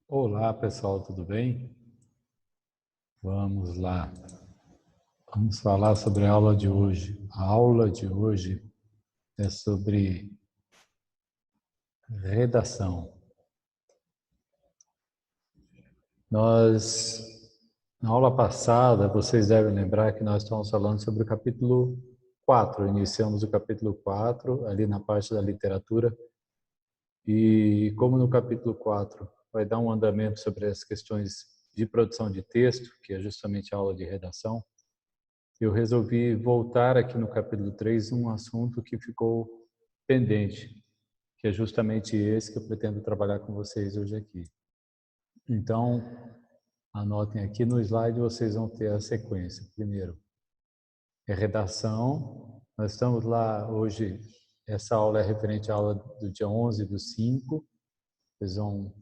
Olá pessoal, tudo bem? Vamos lá. Vamos falar sobre a aula de hoje. A aula de hoje é sobre redação. Na aula passada, vocês devem lembrar que nós estamos falando sobre o capítulo 4. Iniciamos o capítulo 4 ali na parte da literatura. E como no capítulo 4 vai dar um andamento sobre as questões de produção de texto, que é justamente a aula de redação, eu resolvi voltar aqui no capítulo 3 um assunto que ficou pendente, que é justamente esse que eu pretendo trabalhar com vocês hoje aqui. Então, anotem aqui no slide, vocês vão ter a sequência. Primeiro, é redação. Nós estamos lá hoje, essa aula é referente à aula do dia 11/5. Vocês vão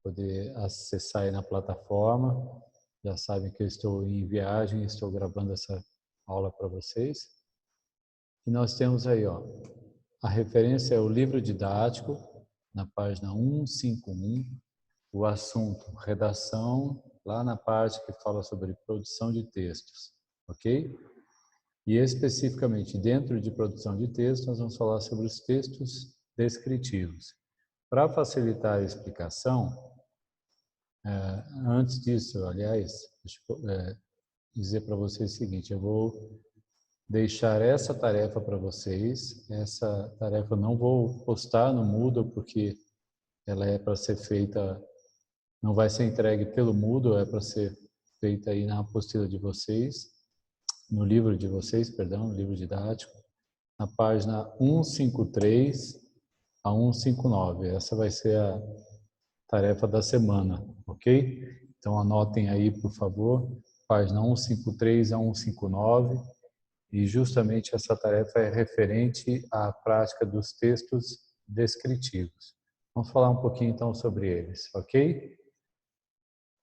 poder acessar aí na plataforma. Já sabem que eu estou em viagem, estou gravando essa aula para vocês. E nós temos aí, ó, a referência é o livro didático, na página 151, o assunto redação, lá na parte que fala sobre produção de textos, ok? E especificamente dentro de produção de textos, nós vamos falar sobre os textos descritivos. Para facilitar a explicação, antes disso, aliás, deixa eu dizer para vocês o seguinte, eu vou deixar essa tarefa para vocês. Essa tarefa eu não vou postar no Moodle, porque ela é para ser feita, não vai ser entregue pelo Moodle, é para ser feita aí na apostila de vocês, no livro de vocês, perdão, no livro didático, na página 153 a 159. Essa vai ser a tarefa da semana, ok? Então anotem aí, por favor, página 153 a 159. E justamente essa tarefa é referente à prática dos textos descritivos. Vamos falar um pouquinho então sobre eles, ok?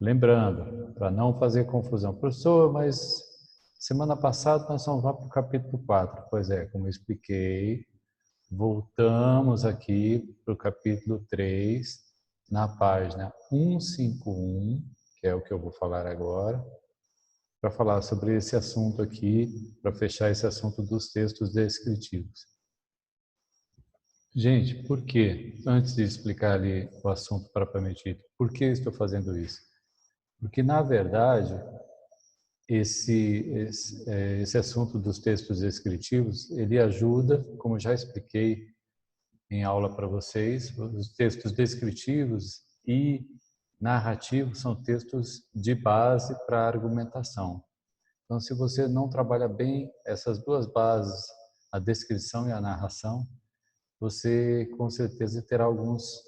Lembrando, para não fazer confusão, professor, mas semana passada nós vamos lá para o capítulo 4. Pois é, como eu expliquei, voltamos aqui para o capítulo 3, na página 151, que é o que eu vou falar agora, para falar sobre esse assunto aqui, para fechar esse assunto dos textos descritivos. Gente, por quê? Antes de explicar ali o assunto propriamente dito, por que estou fazendo isso? Porque, na verdade, esse assunto dos textos descritivos, ele ajuda, como já expliquei em aula para vocês, os textos descritivos e narrativos são textos de base para a argumentação. Então, se você não trabalha bem essas duas bases, a descrição e a narração, você com certeza terá alguns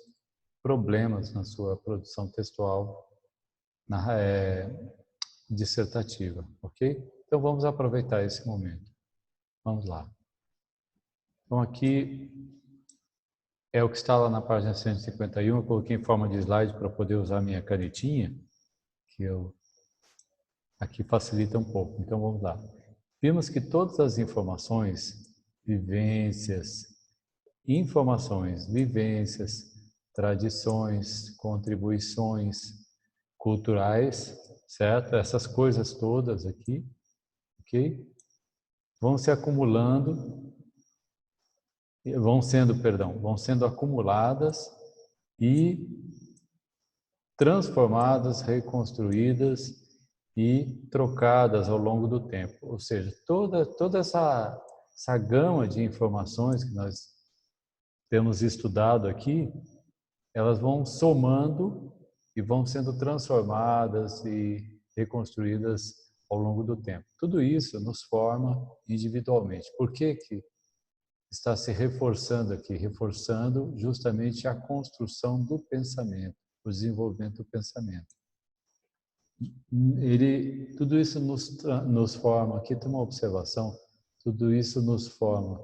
problemas na sua produção textual dissertativa, ok? Então, vamos aproveitar esse momento. Vamos lá. Então, aqui é o que está lá na página 151. Eu coloquei em forma de slide para poder usar minha canetinha, que aqui facilita um pouco. Então, vamos lá. Vimos que todas as vivências, tradições, contribuições culturais, certo? Essas coisas todas aqui, ok? Vão se acumulando, vão sendo acumuladas e transformadas, reconstruídas e trocadas ao longo do tempo. Ou seja, toda essa gama de informações que nós temos estudado aqui, elas vão somando e vão sendo transformadas e reconstruídas ao longo do tempo. Tudo isso nos forma individualmente. Por que está se reforçando aqui? Reforçando justamente a construção do pensamento, o desenvolvimento do pensamento. Tudo isso nos forma, aqui tem uma observação, tudo isso nos forma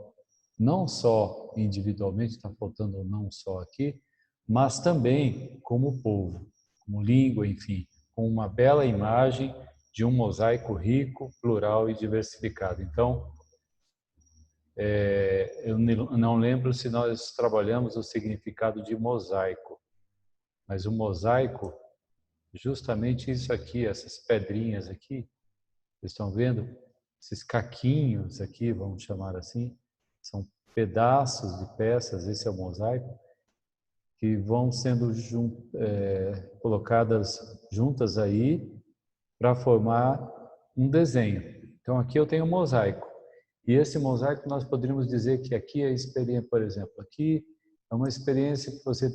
não só individualmente, está faltando não só aqui, mas também como povo, como língua, enfim, com uma bela imagem de um mosaico rico, plural e diversificado. Então, eu não lembro se nós trabalhamos o significado de mosaico, mas o mosaico justamente isso aqui, essas pedrinhas aqui, vocês estão vendo? Esses caquinhos aqui, vamos chamar assim, são pedaços de peças, esse é o mosaico, que vão sendo colocadas juntas aí para formar um desenho. Então aqui eu tenho um mosaico. E esse mosaico nós poderíamos dizer que aqui é a experiência, por exemplo, aqui é uma experiência que você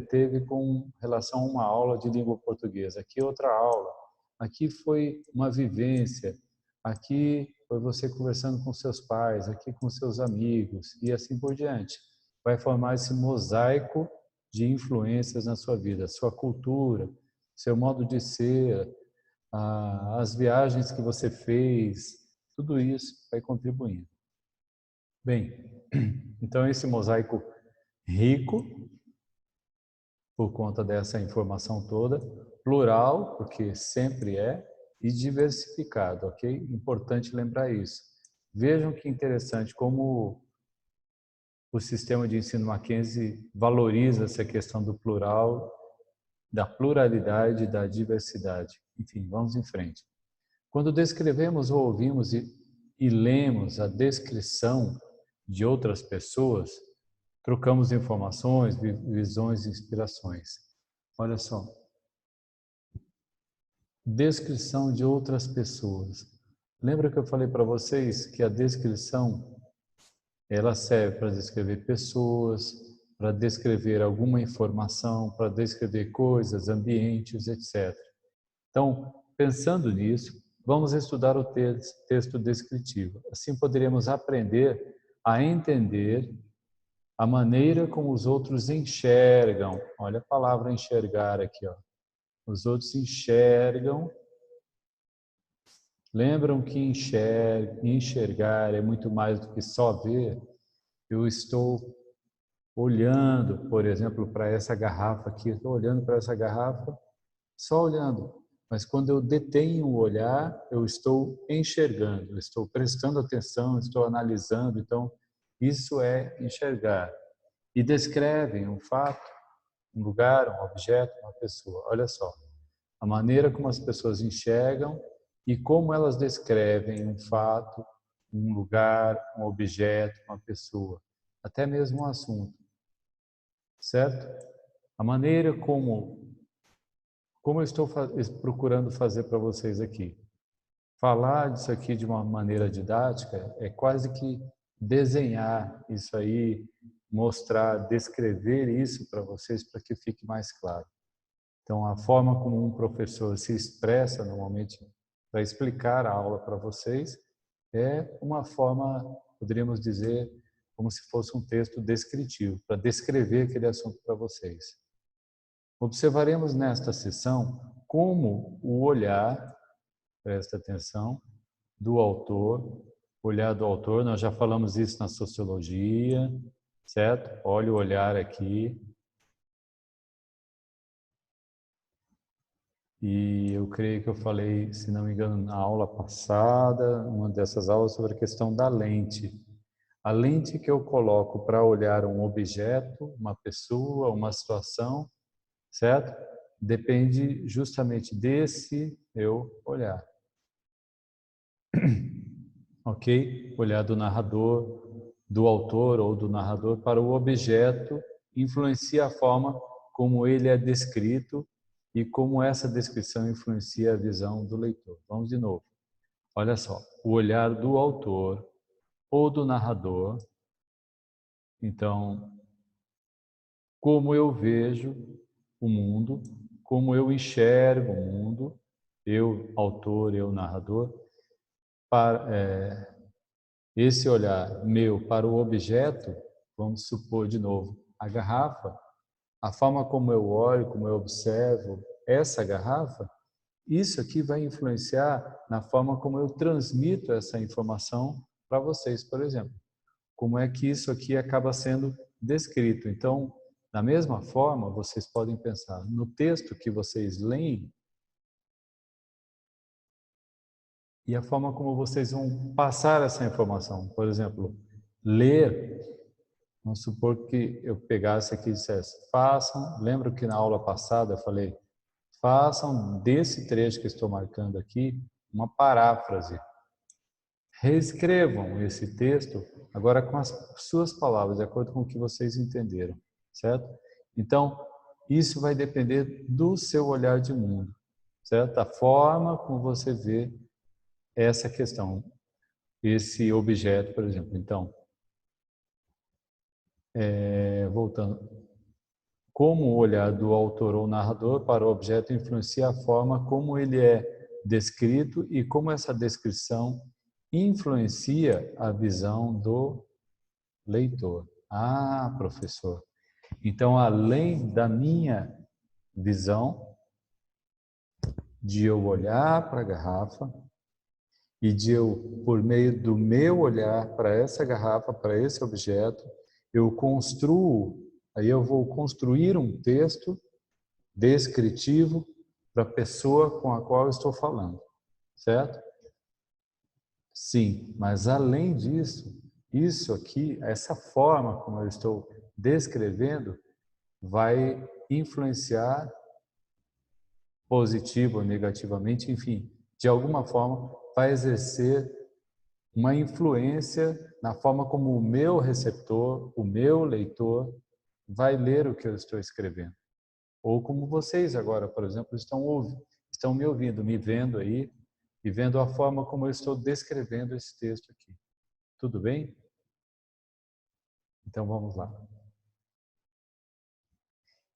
teve com relação a uma aula de língua portuguesa. Aqui é outra aula. Aqui foi uma vivência. Aqui foi você conversando com seus pais, aqui com seus amigos e assim por diante. Vai formar esse mosaico de influências na sua vida, sua cultura, seu modo de ser, as viagens que você fez, tudo isso vai contribuindo. Bem, então esse mosaico rico, por conta dessa informação toda, plural, porque sempre é, e diversificado, ok? Importante lembrar isso. Vejam que interessante como o sistema de ensino Mackenzie valoriza essa questão do plural, da pluralidade, da diversidade. Enfim, vamos em frente. Quando descrevemos ou ouvimos e lemos a descrição de outras pessoas, trocamos informações, visões e inspirações. Olha só. Descrição de outras pessoas. Lembra que eu falei para vocês que a descrição ela serve para descrever pessoas, para descrever alguma informação, para descrever coisas, ambientes, etc. Então, pensando nisso, vamos estudar o texto descritivo. Assim poderemos aprender a entender a maneira como os outros enxergam. Olha a palavra enxergar aqui, ó. Os outros enxergam. Lembram que enxergar é muito mais do que só ver? Eu estou olhando, por exemplo, para essa garrafa aqui. Estou olhando para essa garrafa, só olhando. Mas quando eu detenho o olhar, eu estou enxergando, eu estou prestando atenção, estou analisando. Então, isso é enxergar. E descrevem um fato, um lugar, um objeto, uma pessoa. Olha só, a maneira como as pessoas enxergam e como elas descrevem um fato, um lugar, um objeto, uma pessoa, até mesmo um assunto, certo? A maneira como eu estou procurando fazer para vocês aqui. Falar disso aqui de uma maneira didática é quase que desenhar isso aí, mostrar, descrever isso para vocês para que fique mais claro. Então, a forma como um professor se expressa normalmente para explicar a aula para vocês é uma forma, poderíamos dizer, como se fosse um texto descritivo, para descrever aquele assunto para vocês. Observaremos nesta sessão como o olhar, presta atenção, do autor, olhar do autor, nós já falamos isso na sociologia, certo? Olha o olhar aqui. E eu creio que eu falei, se não me engano, na aula passada, uma dessas aulas, sobre a questão da lente. A lente que eu coloco para olhar um objeto, uma pessoa, uma situação, certo? Depende justamente desse meu olhar. Ok? Olhar do narrador, do autor ou do narrador para o objeto influencia a forma como ele é descrito e como essa descrição influencia a visão do leitor. Vamos de novo. Olha só, o olhar do autor ou do narrador. Então, como eu vejo o mundo, como eu enxergo o mundo, eu, autor, eu, narrador, para esse olhar meu para o objeto, vamos supor de novo, a garrafa, a forma como eu olho, como eu observo essa garrafa, isso aqui vai influenciar na forma como eu transmito essa informação para vocês, por exemplo. Como é que isso aqui acaba sendo descrito. Então, da mesma forma, vocês podem pensar no texto que vocês leem e a forma como vocês vão passar essa informação. Por exemplo, ler, vamos supor que eu pegasse aqui e dissesse, façam, lembro que na aula passada eu falei, façam desse trecho que estou marcando aqui uma paráfrase. Reescrevam esse texto agora com as suas palavras, de acordo com o que vocês entenderam, certo? Então, isso vai depender do seu olhar de mundo, certo? A forma como você vê essa questão, esse objeto, por exemplo. Então, voltando, como o olhar do autor ou narrador para o objeto influencia a forma como ele é descrito e como essa descrição influencia a visão do leitor. Ah, professor. Então, além da minha visão, de eu olhar para a garrafa e de eu, por meio do meu olhar para essa garrafa, para esse objeto, eu construo, aí eu vou construir um texto descritivo para a pessoa com a qual eu estou falando, certo? Sim, mas além disso, isso aqui, essa forma como eu estou descrevendo, vai influenciar positivo ou negativamente, enfim, de alguma forma vai exercer uma influência na forma como o meu receptor, o meu leitor, vai ler o que eu estou escrevendo. Ou como vocês agora, por exemplo, estão me ouvindo, me vendo aí e vendo a forma como eu estou descrevendo esse texto aqui. Tudo bem? Então vamos lá.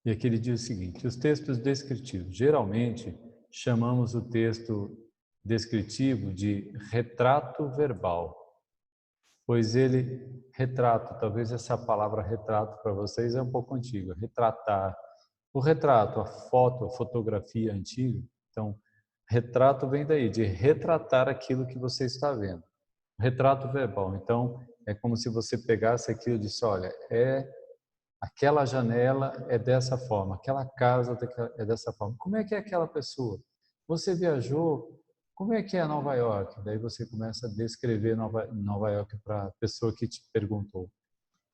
E aqui ele diz o seguinte: os textos descritivos. Geralmente chamamos o texto descritivo de retrato verbal, pois ele retrato, talvez essa palavra retrato para vocês é um pouco antiga, retratar. O retrato, a foto, a fotografia antiga, então retrato vem daí, de retratar aquilo que você está vendo. Retrato verbal, então é como se você pegasse aquilo e disse, olha, aquela janela é dessa forma, aquela casa é dessa forma. Como é que é aquela pessoa? Você viajou? Como é que é Nova York? Daí você começa a descrever Nova York para a pessoa que te perguntou.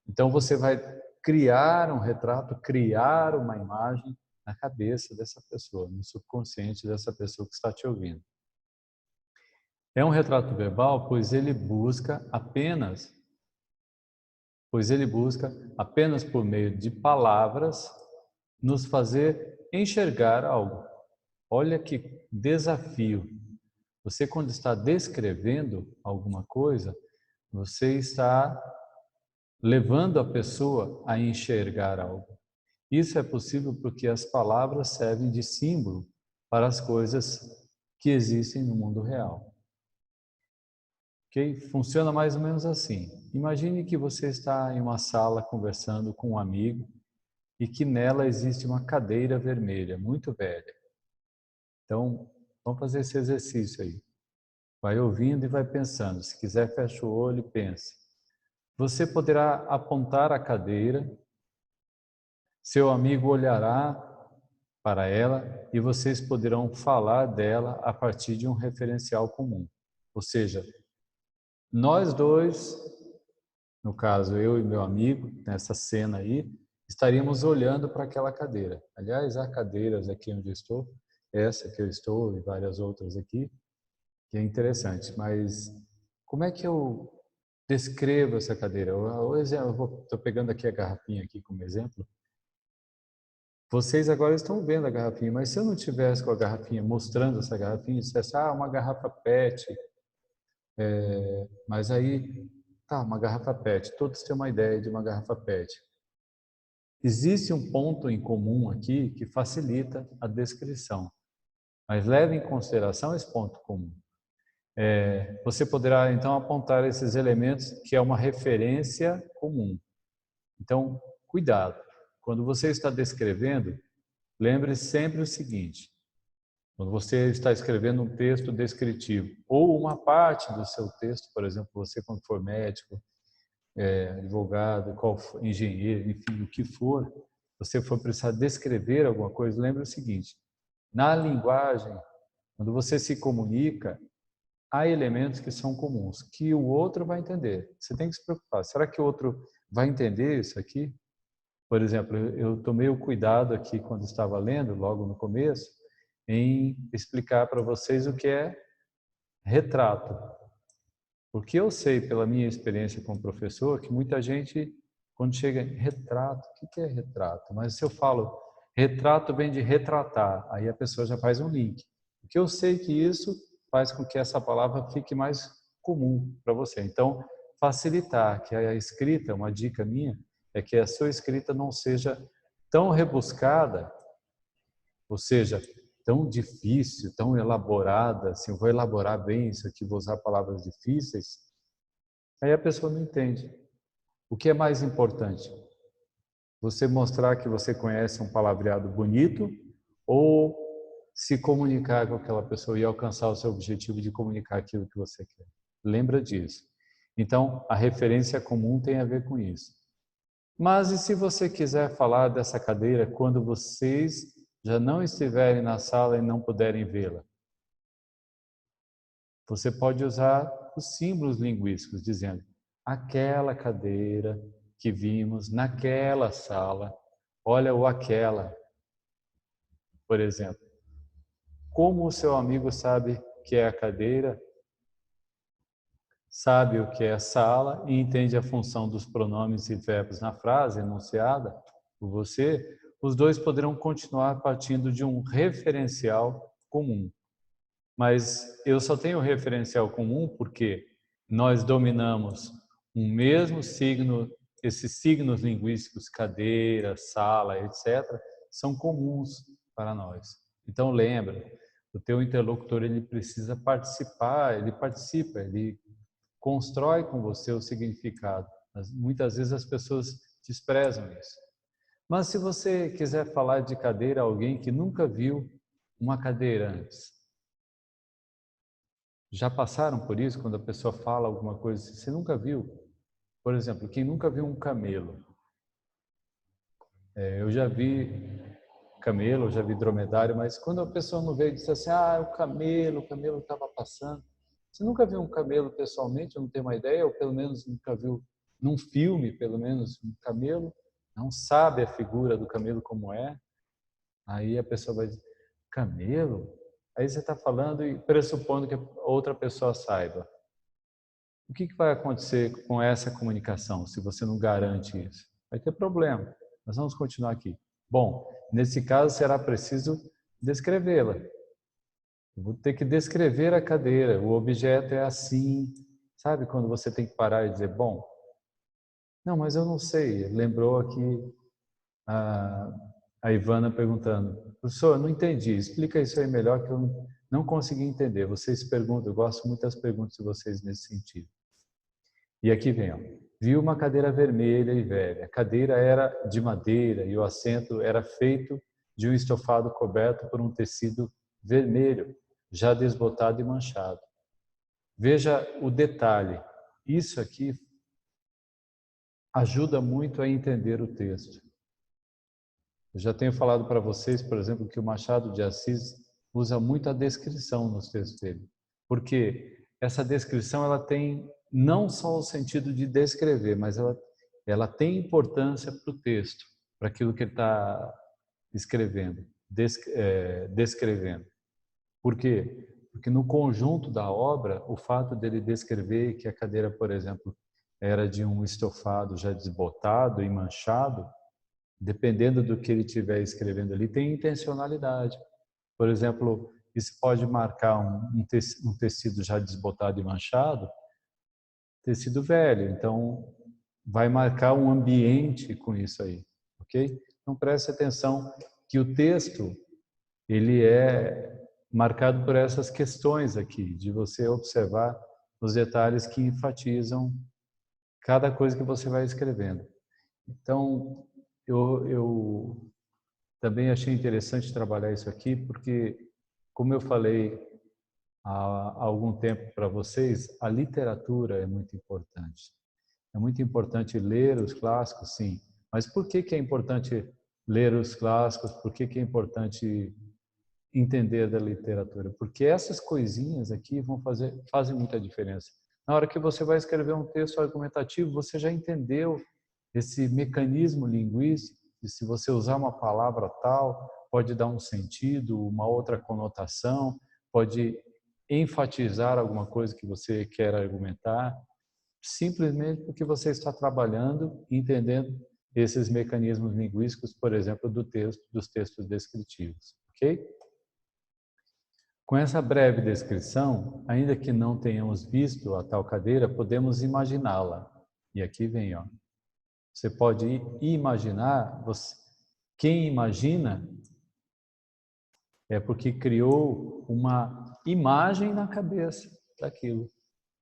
Então você vai criar um retrato, criar uma imagem na cabeça dessa pessoa, no subconsciente dessa pessoa que está te ouvindo. É um retrato verbal, pois ele busca apenas por meio de palavras nos fazer enxergar algo. Olha que desafio. Você, quando está descrevendo alguma coisa, você está levando a pessoa a enxergar algo. Isso é possível porque as palavras servem de símbolo para as coisas que existem no mundo real. Ok? Funciona mais ou menos assim. Imagine que você está em uma sala conversando com um amigo e que nela existe uma cadeira vermelha, muito velha. Então, vamos fazer esse exercício aí. Vai ouvindo e vai pensando. Se quiser, fecha o olho e pense. Você poderá apontar a cadeira, seu amigo olhará para ela e vocês poderão falar dela a partir de um referencial comum. Ou seja, nós dois, no caso eu e meu amigo, nessa cena aí, estaríamos olhando para aquela cadeira. Aliás, há cadeiras aqui onde eu estou, essa que eu estou e várias outras aqui, que é interessante. Mas como é que eu descrevo essa cadeira? Eu estou pegando aqui a garrafinha aqui como exemplo. Vocês agora estão vendo a garrafinha, mas se eu não tivesse com a garrafinha, mostrando essa garrafinha, dissesse, uma garrafa PET, mas aí, tá, uma garrafa PET, todos têm uma ideia de uma garrafa PET. Existe um ponto em comum aqui que facilita a descrição, mas leve em consideração esse ponto comum. Você poderá, então, apontar esses elementos que é uma referência comum. Então, cuidado. Quando você está descrevendo, lembre sempre o seguinte, quando você está escrevendo um texto descritivo, ou uma parte do seu texto, por exemplo, você quando for médico, advogado, engenheiro, enfim, o que for, você for precisar descrever alguma coisa, lembre o seguinte, na linguagem, quando você se comunica, há elementos que são comuns, que o outro vai entender. Você tem que se preocupar, será que o outro vai entender isso aqui? Por exemplo, eu tomei o cuidado aqui quando estava lendo, logo no começo, em explicar para vocês o que é retrato. Porque eu sei, pela minha experiência como professor, que muita gente, quando chega em retrato, o que é retrato? Mas se eu falo, retrato vem de retratar, aí a pessoa já faz um link. Porque eu sei que isso faz com que essa palavra fique mais comum para você. Então, facilitar, que a escrita, uma dica minha, é que a sua escrita não seja tão rebuscada, ou seja, tão difícil, tão elaborada, assim, eu vou elaborar bem isso aqui, vou usar palavras difíceis, aí a pessoa não entende. O que é mais importante? Você mostrar que você conhece um palavreado bonito ou se comunicar com aquela pessoa e alcançar o seu objetivo de comunicar aquilo que você quer. Lembra disso. Então, a referência comum tem a ver com isso. Mas e se você quiser falar dessa cadeira quando vocês já não estiverem na sala e não puderem vê-la? Você pode usar os símbolos linguísticos, dizendo aquela cadeira que vimos naquela sala, olha o aquela, por exemplo. Como o seu amigo sabe que é a cadeira, sabe o que é a sala e entende a função dos pronomes e verbos na frase enunciada por você, os dois poderão continuar partindo de um referencial comum. Mas eu só tenho referencial comum porque nós dominamos um mesmo signo, esses signos linguísticos, cadeira, sala, etc., são comuns para nós. Então lembra, o teu interlocutor ele precisa participar, ele participa, ele constrói com você o significado. Mas muitas vezes as pessoas desprezam isso. Mas se você quiser falar de cadeira a alguém que nunca viu uma cadeira antes, já passaram por isso quando a pessoa fala alguma coisa que você nunca viu? Por exemplo, quem nunca viu um camelo? Eu já vi camelo, eu já vi dromedário, mas quando a pessoa não veio e disse assim, o camelo estava passando. Você nunca viu um camelo pessoalmente? Eu não tenho uma ideia, ou pelo menos nunca viu num filme, pelo menos, um camelo? Não sabe a figura do camelo como é? Aí a pessoa vai dizer, camelo? Aí você está falando e pressupondo que outra pessoa saiba. O que vai acontecer com essa comunicação se você não garante isso? Vai ter problema. Nós vamos continuar aqui. Bom, nesse caso será preciso descrevê-la. Eu vou ter que descrever a cadeira. O objeto é assim. Sabe quando você tem que parar e dizer, bom, não, mas eu não sei. Lembrou aqui a Ivana perguntando, professor, eu não entendi. Explica isso aí melhor que eu não consegui entender. Vocês perguntam, eu gosto muito das perguntas de vocês nesse sentido. E aqui vem, ó. Viu uma cadeira vermelha e velha. A cadeira era de madeira e o assento era feito de um estofado coberto por um tecido vermelho, já desbotado e manchado. Veja o detalhe. Isso aqui ajuda muito a entender o texto. Eu já tenho falado para vocês, por exemplo, que o Machado de Assis usa muito a descrição nos textos dele. Porque essa descrição ela tem não só o sentido de descrever, mas ela tem importância para o texto, para aquilo que ele está escrevendo, descrevendo. Por quê? Porque no conjunto da obra, o fato dele descrever que a cadeira, por exemplo, era de um estofado já desbotado e manchado, dependendo do que ele estiver escrevendo ali, tem intencionalidade. Por exemplo, isso pode marcar um tecido já desbotado e manchado, tecido velho. Então, vai marcar um ambiente com isso aí, ok? Então, preste atenção que o texto, ele é marcado por essas questões aqui, de você observar os detalhes que enfatizam cada coisa que você vai escrevendo. Então, eu também achei interessante trabalhar isso aqui, porque, como eu falei há algum tempo para vocês, a literatura é muito importante. É muito importante ler os clássicos, sim. Mas por que é importante ler os clássicos? Por que é importante entender da literatura? Porque essas coisinhas aqui fazem muita diferença. Na hora que você vai escrever um texto argumentativo, você já entendeu esse mecanismo linguístico, de se você usar uma palavra tal, pode dar um sentido, uma outra conotação, pode enfatizar alguma coisa que você quer argumentar, simplesmente porque você está trabalhando e entendendo esses mecanismos linguísticos, por exemplo, dos textos descritivos, ok? Com essa breve descrição, ainda que não tenhamos visto a tal cadeira, podemos imaginá-la. E aqui vem, ó. Você pode imaginar, quem imagina é porque criou uma imagem na cabeça daquilo.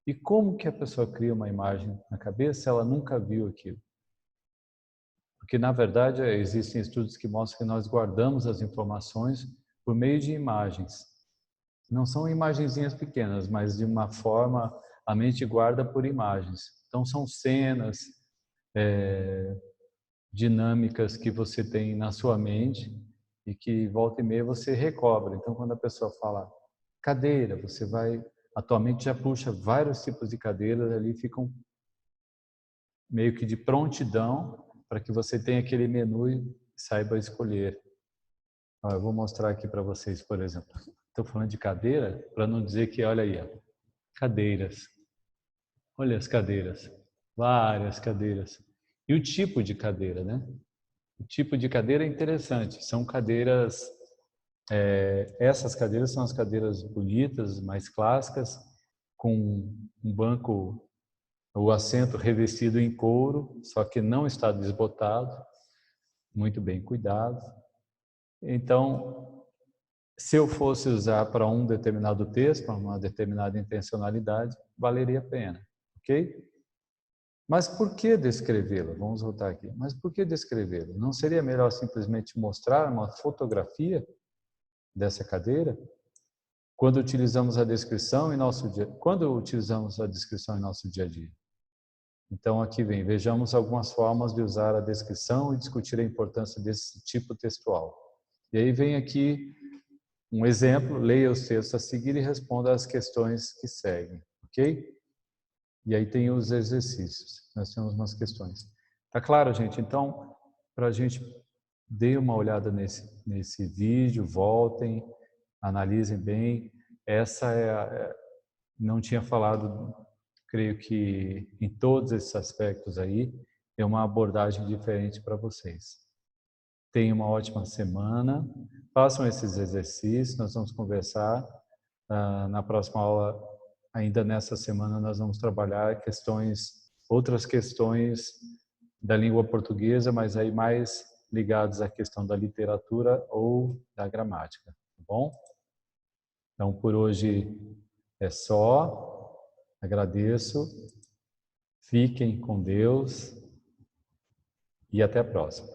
E como que a pessoa cria uma imagem na cabeça se ela nunca viu aquilo? Porque, na verdade, existem estudos que mostram que nós guardamos as informações por meio de imagens. Não são imagenzinhas pequenas, mas de uma forma, a mente guarda por imagens. Então, são cenas, dinâmicas que você tem na sua mente e que volta e meia você recobra. Então, quando a pessoa fala cadeira, a tua mente já puxa vários tipos de cadeiras ali, ficam meio que de prontidão para que você tenha aquele menu e saiba escolher. Ó, eu vou mostrar aqui para vocês, por exemplo. Estou falando de cadeira para não dizer que, olha aí, ó, cadeiras. Olha as cadeiras, várias cadeiras. E o tipo de cadeira, né? O tipo de cadeira é interessante. São cadeiras, essas cadeiras são as cadeiras bonitas, mais clássicas, com um banco, o assento revestido em couro, só que não está desbotado, muito bem cuidado. Então, se eu fosse usar para um determinado texto, para uma determinada intencionalidade, valeria a pena, ok? Mas por que descrevê-la? Vamos voltar aqui. Mas por que descrevê-la? Não seria melhor simplesmente mostrar uma fotografia dessa cadeira? Quando utilizamos a descrição em nosso dia a dia? Então aqui vem, vejamos algumas formas de usar a descrição e discutir a importância desse tipo textual. E aí vem aqui um exemplo, leia os textos a seguir e responda às questões que seguem, ok? E aí tem os exercícios, nós temos umas questões. Tá claro, gente? Então, para a gente dê uma olhada nesse vídeo, voltem, analisem bem. Essa não tinha falado, creio que em todos esses aspectos aí, é uma abordagem diferente para vocês. Tenham uma ótima semana, façam esses exercícios, nós vamos conversar na próxima aula. Ainda nessa semana nós vamos trabalhar outras questões da língua portuguesa, mas aí mais ligadas à questão da literatura ou da gramática, tá bom? Então, por hoje é só. Agradeço. Fiquem com Deus e até a próxima.